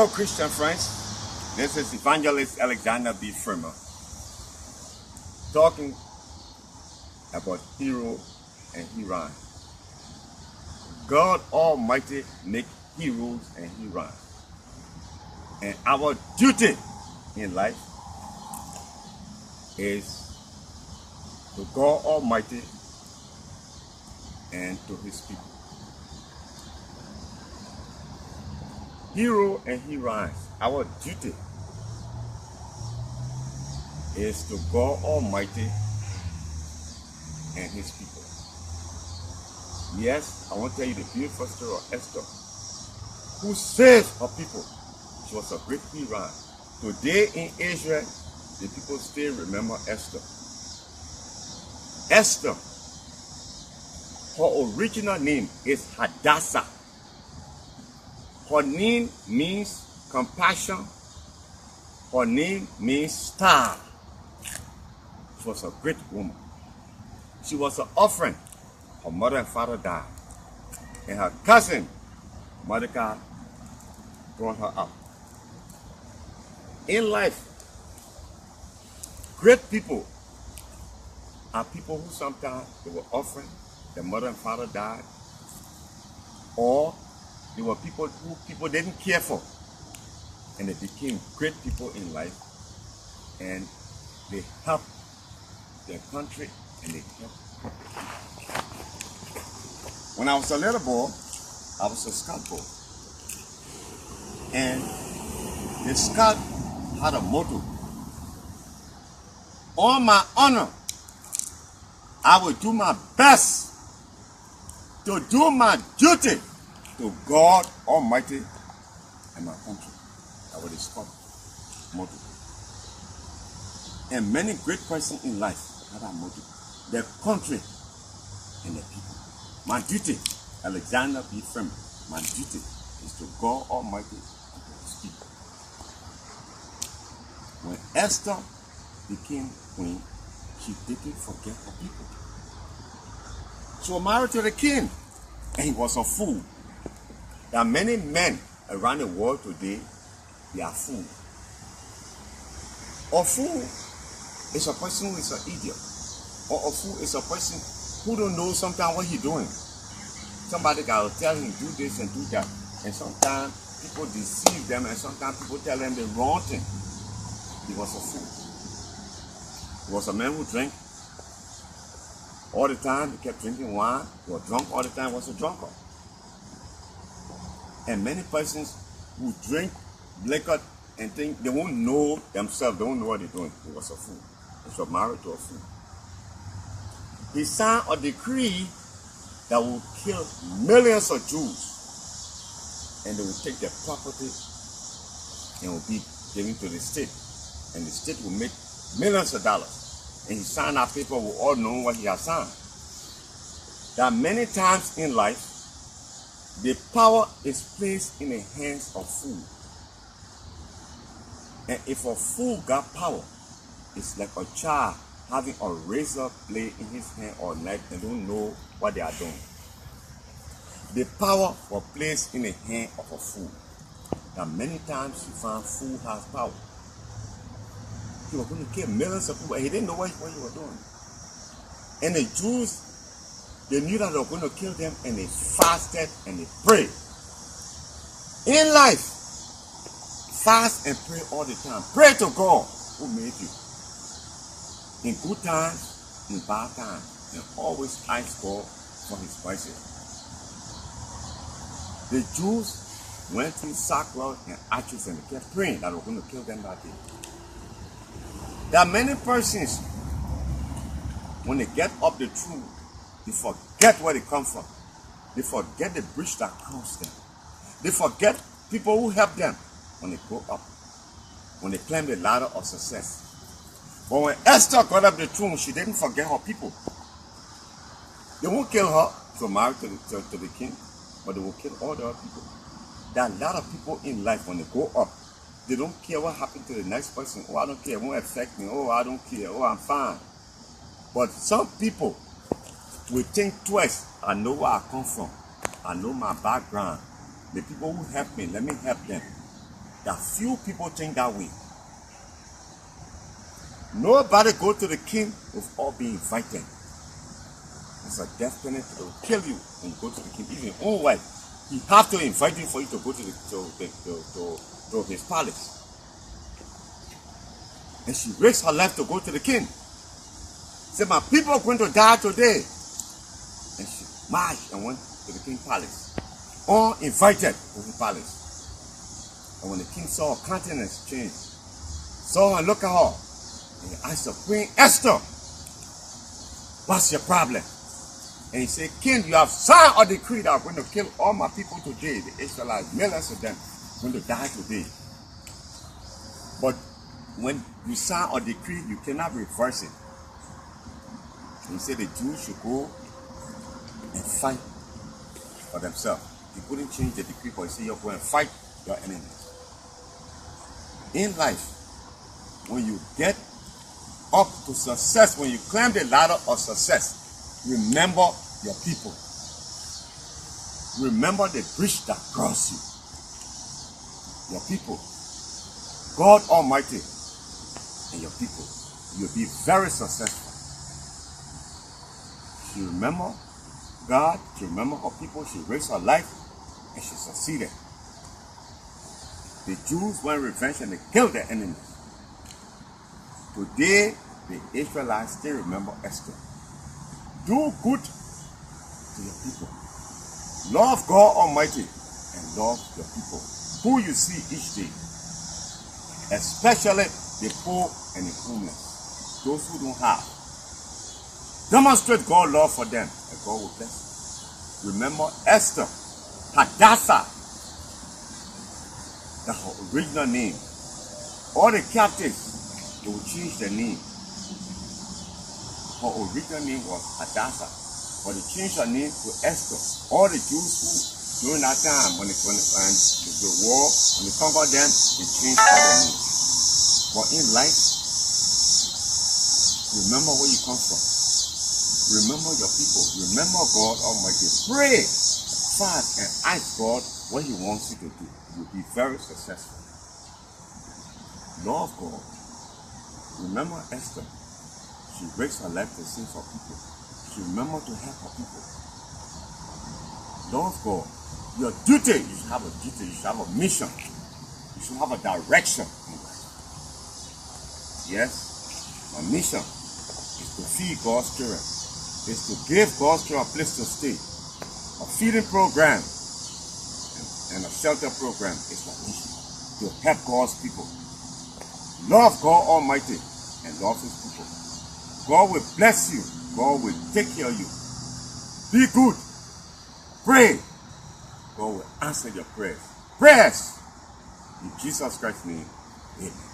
Hello, Christian friends. This is Evangelist Alexander B. Firmer talking about hero and heroine. God Almighty make heroes and heroines. And our duty in life is to God Almighty and to His people. Hero and heroines, our duty is to God Almighty and His people. Yes, I want to tell you the beautiful story of Esther, who saved her people. She was a great heroine. Today in Israel, the people still remember Esther. Esther, her original name is Hadassah. Her name means compassion. Her name means star. She was a great woman. She was an orphan. Her mother and father died. And her cousin, Mordecai, brought her up. In life, great people are people who sometimes they were orphan, their mother and father died, or they were people who people didn't care for, and they became great people in life, and they helped their country and they helped. When I was a little boy, I was a scout boy, and the scout had a motto: on my honor, I will do my best to do my duty to God Almighty and my country. That was the scout motto. And many great persons in life had that motto: their country and their people. My duty, Alexander B. Firmer, my duty is to God Almighty and to His people. When Esther became queen, she didn't forget her people. She was married to the king, and he was a fool. There are many men around the world today, they are fools. A fool is a person who is an idiot. Or a fool is a person who don't know sometimes what he's doing. Somebody got to tell him do this and do that. And sometimes people deceive them, and sometimes people tell them the wrong thing. He was a fool. He was a man who drank all the time. He kept drinking wine. He was drunk all the time. He was a drunkard. And many persons who drink liquor and think they won't know themselves, they won't know what they're doing. He was a fool. He was married to a fool. He signed a decree that will kill millions of Jews, and they will take their property and will be given to the state, and the state will make millions of dollars. And he signed that paper, we all know what he has signed. There are many times in life the power is placed in the hands of fools. And if a fool got power, it's like a child having a razor blade in his hand or knife and don't know what they are doing. The power was placed in the hand of a fool. Now many times you find fool has power. He was going to kill millions of people and he didn't know what he was doing. And the Jews, they knew that they were going to kill them, and they fasted and they prayed. In life, fast and pray all the time. Pray to God who made you. In good times, in bad times, and always ask God for His mercy. The Jews went through sackcloth and ashes and they kept praying that they were going to kill them that day. There are many persons, when they get up the truth, they forget where they come from. They forget the bridge that crossed them. They forget people who helped them when they grow up, when they climb the ladder of success. But when Esther got up the throne, she didn't forget her people. They won't kill her to marry to the king, but they will kill all the other people. There are a lot of people in life, when they go up, they don't care what happened to the next person. Oh, I don't care, it won't affect me. Oh, I don't care. Oh, I'm fine. But some people will think twice. I know where I come from. I know my background. The people who help me, let me help them. few people think that way. Nobody go to the king without being invited. It's a death penalty. They will kill you when you go to the king. Even your own wife, he have to invite you for you to go to his palace. And she risked her life to go to the king. Said, my people are going to die today. And she marched and went to the king's palace. Uninvited to the palace. And when the king saw her countenance change, saw her look at her, and he asked her, Queen Esther, what's your problem? And he said, King, you have signed a decree that I'm going to kill all my people today. The Israelites, millions of them, going to die today. But when you sign a decree, you cannot reverse it. And he said the Jews should go and fight for themselves. He couldn't change the decree, but he said, you're going to fight your enemies. In life, when you get up to success, when you climb the ladder of success, remember your people. Remember the bridge that crossed you. Your people. God Almighty and your people. You'll be very successful. She remember God, she remember her people, she raised her life, and she succeeded. The Jews went revenge and they killed their enemies. Today, the Israelites still remember Esther. Do good to your people. Love God Almighty and love your people, who you see each day, especially the poor and the homeless, those who don't have. Demonstrate God's love for them, and God will bless you. Remember Esther, Hadassah, that's her original name. All the captives, they will change their name. Her original name was Hadassah, but they changed her name to Esther. All the Jews who, during that time, when the war, when they conquered them, they changed all their names. But in life, remember where you come from. Remember your people. Remember God Almighty. Pray, fast, and ask God what He wants you to do. You'll be very successful. Love God. Remember Esther. She raised her life to save her people. She remembered to help her people. Love God. Your duty, you should have a duty, you should have a mission. You should have a direction in life. Yes, my mission is to feed God's children. Is to give God's children a place to stay. A feeding program and a shelter program is my mission. To help God's people. Love God Almighty and love His people. God will bless you. God will take care of you. Be good. Pray. God will answer your prayers. Prayers. In Jesus Christ's name. Amen.